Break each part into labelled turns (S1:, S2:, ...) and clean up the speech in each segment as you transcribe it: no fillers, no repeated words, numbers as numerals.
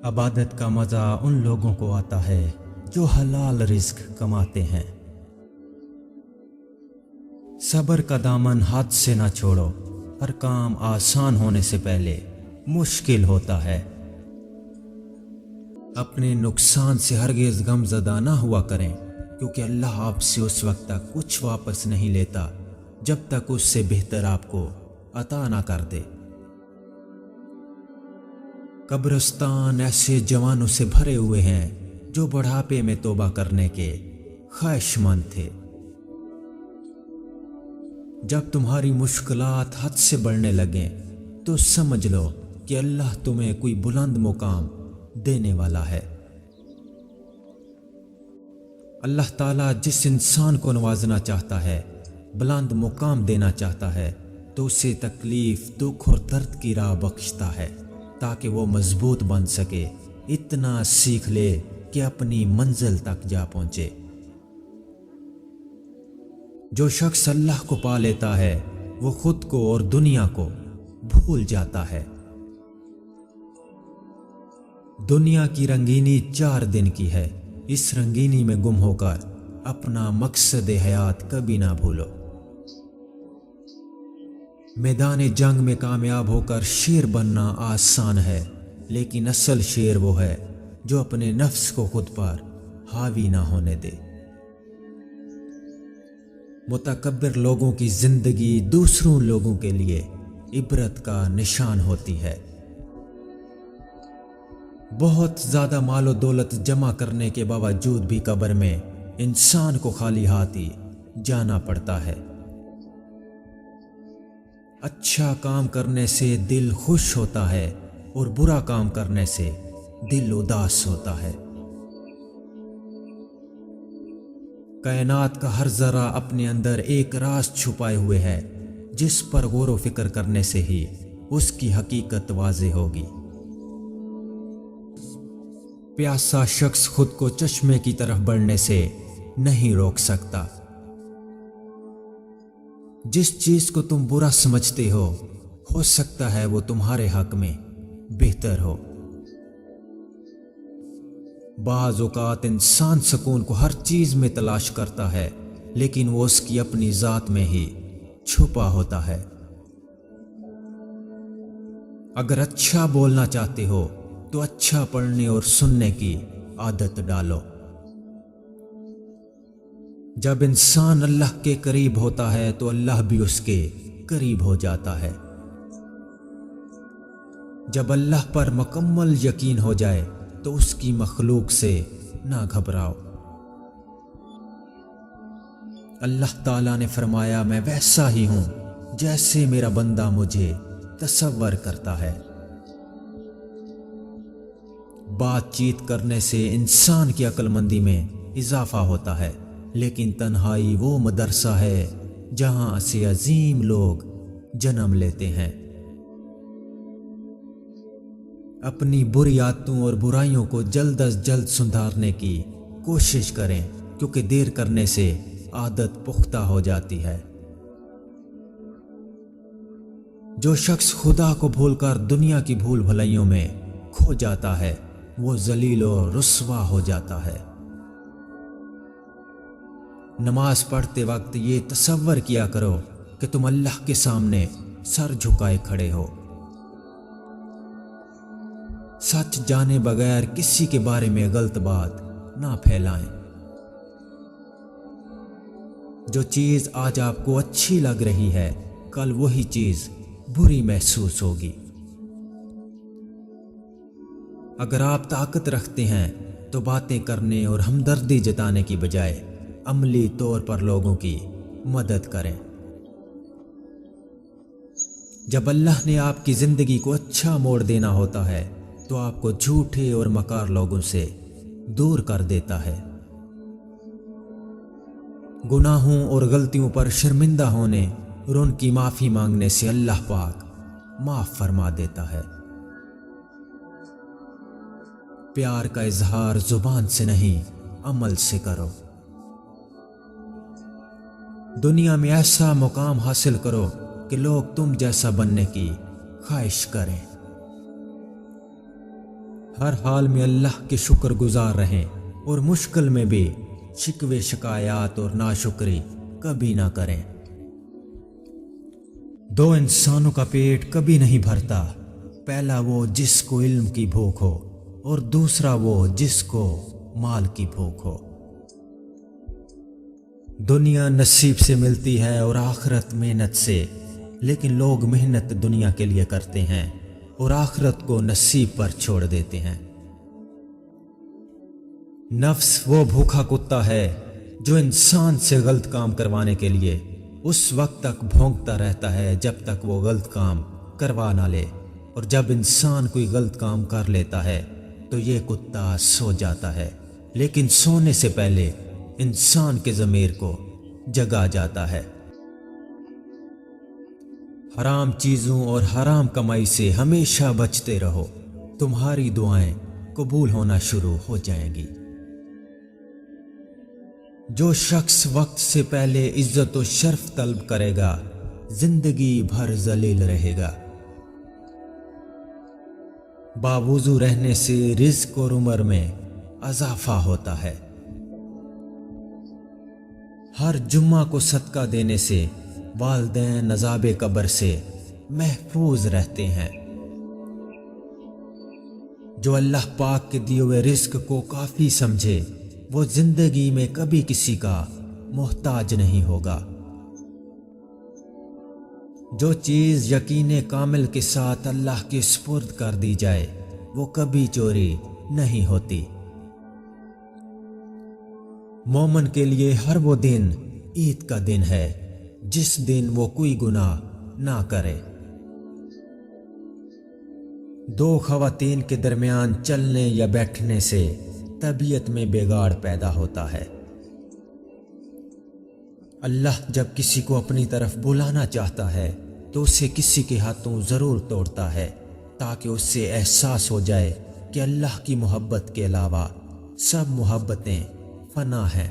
S1: عبادت کا مزہ ان لوگوں کو آتا ہے جو حلال رزق کماتے ہیں۔ صبر کا دامن ہاتھ سے نہ چھوڑو، ہر کام آسان ہونے سے پہلے مشکل ہوتا ہے۔ اپنے نقصان سے ہرگز غم زدہ نہ ہوا کریں، کیونکہ اللہ آپ سے اس وقت تک کچھ واپس نہیں لیتا جب تک اس سے بہتر آپ کو عطا نہ کر دے۔ قبرستان ایسے جوانوں سے بھرے ہوئے ہیں جو بڑھاپے میں توبہ کرنے کے خواہش مند تھے۔ جب تمہاری مشکلات حد سے بڑھنے لگیں تو سمجھ لو کہ اللہ تمہیں کوئی بلند مقام دینے والا ہے۔ اللہ تعالیٰ جس انسان کو نوازنا چاہتا ہے، بلند مقام دینا چاہتا ہے، تو اسے تکلیف، دکھ اور درد کی راہ بخشتا ہے تاکہ وہ مضبوط بن سکے، اتنا سیکھ لے کہ اپنی منزل تک جا پہنچے۔ جو شخص اللہ کو پا لیتا ہے وہ خود کو اور دنیا کو بھول جاتا ہے۔ دنیا کی رنگینی 4 دن کی ہے، اس رنگینی میں گم ہو کر اپنا مقصد حیات کبھی نہ بھولو۔ میدان جنگ میں کامیاب ہو کر شیر بننا آسان ہے، لیکن اصل شیر وہ ہے جو اپنے نفس کو خود پر حاوی نہ ہونے دے۔ متکبر لوگوں کی زندگی دوسروں لوگوں کے لیے عبرت کا نشان ہوتی ہے۔ بہت زیادہ مال و دولت جمع کرنے کے باوجود بھی قبر میں انسان کو خالی ہاتھ ہی جانا پڑتا ہے۔ اچھا کام کرنے سے دل خوش ہوتا ہے اور برا کام کرنے سے دل اداس ہوتا ہے۔ کائنات کا ہر ذرہ اپنے اندر ایک راز چھپائے ہوئے ہے، جس پر غور و فکر کرنے سے ہی اس کی حقیقت واضح ہوگی۔ پیاسا شخص خود کو چشمے کی طرف بڑھنے سے نہیں روک سکتا۔ جس چیز کو تم برا سمجھتے ہو سکتا ہے وہ تمہارے حق میں بہتر ہو۔ بعض اوقات انسان سکون کو ہر چیز میں تلاش کرتا ہے، لیکن وہ اس کی اپنی ذات میں ہی چھپا ہوتا ہے۔ اگر اچھا بولنا چاہتے ہو تو اچھا پڑھنے اور سننے کی عادت ڈالو۔ جب انسان اللہ کے قریب ہوتا ہے تو اللہ بھی اس کے قریب ہو جاتا ہے۔ جب اللہ پر مکمل یقین ہو جائے تو اس کی مخلوق سے نہ گھبراؤ۔ اللہ تعالیٰ نے فرمایا، میں ویسا ہی ہوں جیسے میرا بندہ مجھے تصور کرتا ہے۔ بات چیت کرنے سے انسان کی عقل مندی میں اضافہ ہوتا ہے، لیکن تنہائی وہ مدرسہ ہے جہاں سے عظیم لوگ جنم لیتے ہیں۔ اپنی بری عادتوں اور برائیوں کو جلد از جلد سدھارنے کی کوشش کریں، کیونکہ دیر کرنے سے عادت پختہ ہو جاتی ہے۔ جو شخص خدا کو بھول کر دنیا کی بھول بھلائیوں میں کھو جاتا ہے وہ ذلیل و رسوا ہو جاتا ہے۔ نماز پڑھتے وقت یہ تصور کیا کرو کہ تم اللہ کے سامنے سر جھکائے کھڑے ہو۔ سچ جانے بغیر کسی کے بارے میں غلط بات نہ پھیلائیں۔ جو چیز آج آپ کو اچھی لگ رہی ہے کل وہی چیز بری محسوس ہوگی۔ اگر آپ طاقت رکھتے ہیں تو باتیں کرنے اور ہمدردی جتانے کی بجائے عملی طور پر لوگوں کی مدد کریں۔ جب اللہ نے آپ کی زندگی کو اچھا موڑ دینا ہوتا ہے تو آپ کو جھوٹے اور مکار لوگوں سے دور کر دیتا ہے۔ گناہوں اور غلطیوں پر شرمندہ ہونے اور ان کی معافی مانگنے سے اللہ پاک معاف فرما دیتا ہے۔ پیار کا اظہار زبان سے نہیں، عمل سے کرو۔ دنیا میں ایسا مقام حاصل کرو کہ لوگ تم جیسا بننے کی خواہش کریں۔ ہر حال میں اللہ کے شکر گزار رہیں اور مشکل میں بھی شکوے شکایات اور ناشکری کبھی نہ کریں۔ دو انسانوں کا پیٹ کبھی نہیں بھرتا، پہلا وہ جس کو علم کی بھوک ہو اور دوسرا وہ جس کو مال کی بھوک ہو۔ دنیا نصیب سے ملتی ہے اور آخرت محنت سے، لیکن لوگ محنت دنیا کے لیے کرتے ہیں اور آخرت کو نصیب پر چھوڑ دیتے ہیں۔ نفس وہ بھوکا کتا ہے جو انسان سے غلط کام کروانے کے لیے اس وقت تک بھونکتا رہتا ہے جب تک وہ غلط کام کروا نہ لے، اور جب انسان کوئی غلط کام کر لیتا ہے تو یہ کتا سو جاتا ہے، لیکن سونے سے پہلے انسان کے ضمیر کو جگا جاتا ہے۔ حرام چیزوں اور حرام کمائی سے ہمیشہ بچتے رہو، تمہاری دعائیں قبول ہونا شروع ہو جائیں گی۔ جو شخص وقت سے پہلے عزت و شرف طلب کرے گا زندگی بھر ذلیل رہے گا۔ باوضو رہنے سے رزق اور عمر میں اضافہ ہوتا ہے۔ ہر جمعہ کو صدقہ دینے سے والدین عذاب قبر سے محفوظ رہتے ہیں۔ جو اللہ پاک کے دیے ہوئے رزق کو کافی سمجھے وہ زندگی میں کبھی کسی کا محتاج نہیں ہوگا۔ جو چیز یقین کامل کے ساتھ اللہ کے سپرد کر دی جائے وہ کبھی چوری نہیں ہوتی۔ مومن کے لیے ہر وہ دن عید کا دن ہے جس دن وہ کوئی گناہ نہ کرے۔ دو خواتین کے درمیان چلنے یا بیٹھنے سے طبیعت میں بگاڑ پیدا ہوتا ہے۔ اللہ جب کسی کو اپنی طرف بلانا چاہتا ہے تو اسے کسی کے ہاتھوں ضرور توڑتا ہے تاکہ اس سے احساس ہو جائے کہ اللہ کی محبت کے علاوہ سب محبتیں فنا ہیں۔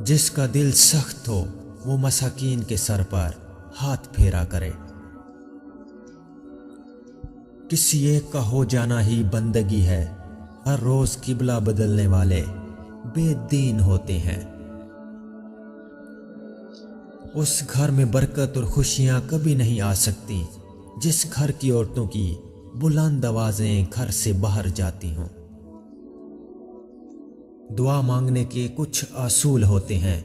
S1: جس کا دل سخت ہو وہ مساکین کے سر پر ہاتھ پھیرا کرے۔ کسی ایک کا ہو جانا ہی بندگی ہے، ہر روز قبلہ بدلنے والے بے دین ہوتے ہیں۔ اس گھر میں برکت اور خوشیاں کبھی نہیں آ سکتی جس گھر کی عورتوں کی بلند آوازیں گھر سے باہر جاتی ہوں۔ دعا مانگنے کے کچھ اصول ہوتے ہیں،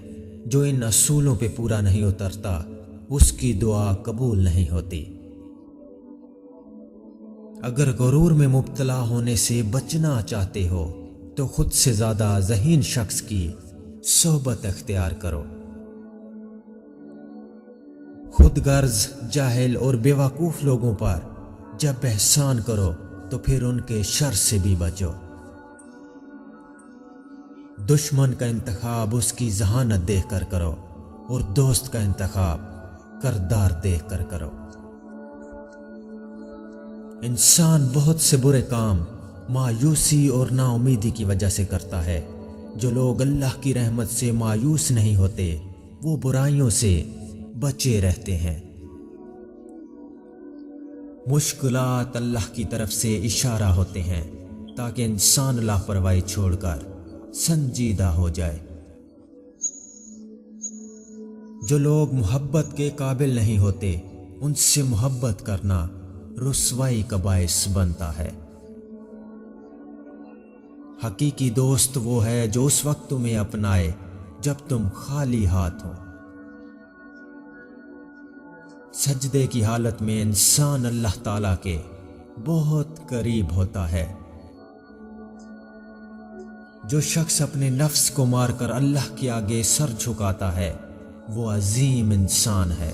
S1: جو ان اصولوں پہ پورا نہیں اترتا اس کی دعا قبول نہیں ہوتی۔ اگر غرور میں مبتلا ہونے سے بچنا چاہتے ہو تو خود سے زیادہ ذہین شخص کی صحبت اختیار کرو۔ خود غرض، جاہل اور بیوقوف لوگوں پر جب احسان کرو تو پھر ان کے شر سے بھی بچو۔ دشمن کا انتخاب اس کی ذہانت دیکھ کر کرو اور دوست کا انتخاب کردار دیکھ کر کرو۔ انسان بہت سے برے کام مایوسی اور نا امیدی کی وجہ سے کرتا ہے۔ جو لوگ اللہ کی رحمت سے مایوس نہیں ہوتے وہ برائیوں سے بچے رہتے ہیں۔ مشکلات اللہ کی طرف سے اشارہ ہوتے ہیں تاکہ انسان لاپرواہی چھوڑ کر سنجیدہ ہو جائے۔ جو لوگ محبت کے قابل نہیں ہوتے ان سے محبت کرنا رسوائی کا باعث بنتا ہے۔ حقیقی دوست وہ ہے جو اس وقت تمہیں اپنائے جب تم خالی ہاتھ ہو۔ سجدے کی حالت میں انسان اللہ تعالیٰ کے بہت قریب ہوتا ہے۔ جو شخص اپنے نفس کو مار کر اللہ کے آگے سر جھکاتا ہے وہ عظیم انسان ہے۔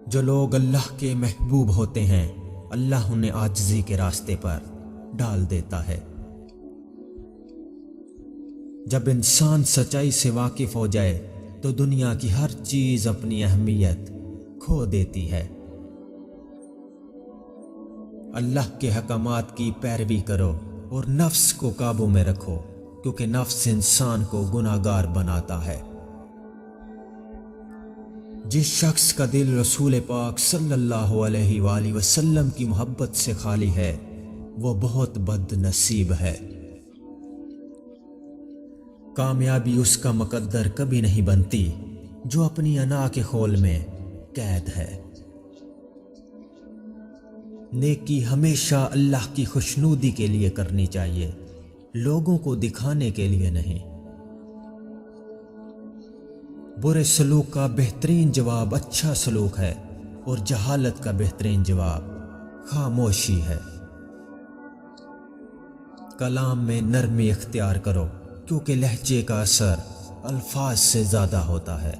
S1: جو لوگ اللہ کے محبوب ہوتے ہیں اللہ انہیں عاجزی کے راستے پر ڈال دیتا ہے۔ جب انسان سچائی سے واقف ہو جائے تو دنیا کی ہر چیز اپنی اہمیت کھو دیتی ہے۔ اللہ کے حکمات کی پیروی کرو اور نفس کو قابو میں رکھو، کیونکہ نفس انسان کو گناہگار بناتا ہے۔ جس شخص کا دل رسول پاک صلی اللہ علیہ وآلہ وسلم کی محبت سے خالی ہے وہ بہت بد نصیب ہے۔ کامیابی اس کا مقدر کبھی نہیں بنتی جو اپنی انا کے خول میں قید ہے۔ نیکی ہمیشہ اللہ کی خوشنودی کے لیے کرنی چاہیے، لوگوں کو دکھانے کے لیے نہیں۔ برے سلوک کا بہترین جواب اچھا سلوک ہے اور جہالت کا بہترین جواب خاموشی ہے۔ کلام میں نرمی اختیار کرو کیونکہ لہجے کا اثر الفاظ سے زیادہ ہوتا ہے۔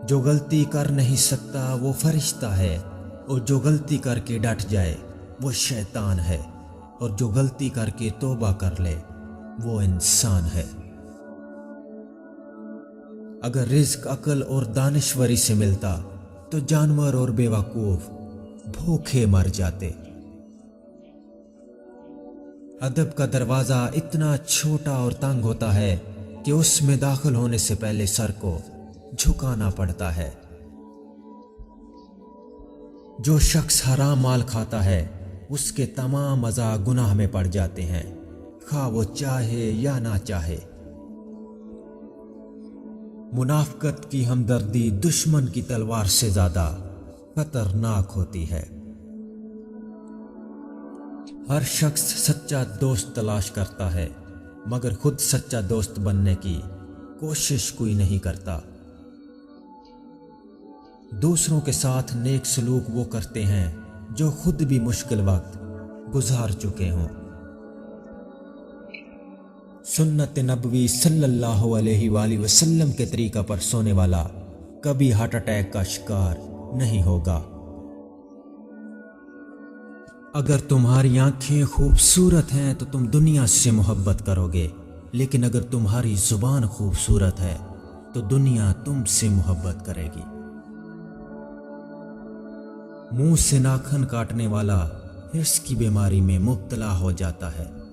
S1: جو غلطی کر نہیں سکتا وہ فرشتہ ہے، اور جو غلطی کر کے ڈٹ جائے وہ شیطان ہے، اور جو غلطی کر کے توبہ کر لے وہ انسان ہے۔ اگر رزق عقل اور دانشوری سے ملتا تو جانور اور بے وقوف بھوکے مر جاتے۔ ادب کا دروازہ اتنا چھوٹا اور تنگ ہوتا ہے کہ اس میں داخل ہونے سے پہلے سر کو جھکانا پڑتا ہے۔ جو شخص حرام مال کھاتا ہے اس کے تمام اعضاء گناہ میں پڑ جاتے ہیں، خواہ وہ چاہے یا نہ چاہے۔ منافقت کی ہمدردی دشمن کی تلوار سے زیادہ خطرناک ہوتی ہے۔ ہر شخص سچا دوست تلاش کرتا ہے مگر خود سچا دوست بننے کی کوشش کوئی نہیں کرتا۔ دوسروں کے ساتھ نیک سلوک وہ کرتے ہیں جو خود بھی مشکل وقت گزار چکے ہوں۔ سنت نبوی صلی اللہ علیہ وآلہ وسلم کے طریقہ پر سونے والا کبھی ہارٹ اٹیک کا شکار نہیں ہوگا۔ اگر تمہاری آنکھیں خوبصورت ہیں تو تم دنیا سے محبت کرو گے، لیکن اگر تمہاری زبان خوبصورت ہے تو دنیا تم سے محبت کرے گی۔ منہ سے ناخن کاٹنے والا حرص کی بیماری میں مبتلا ہو جاتا ہے۔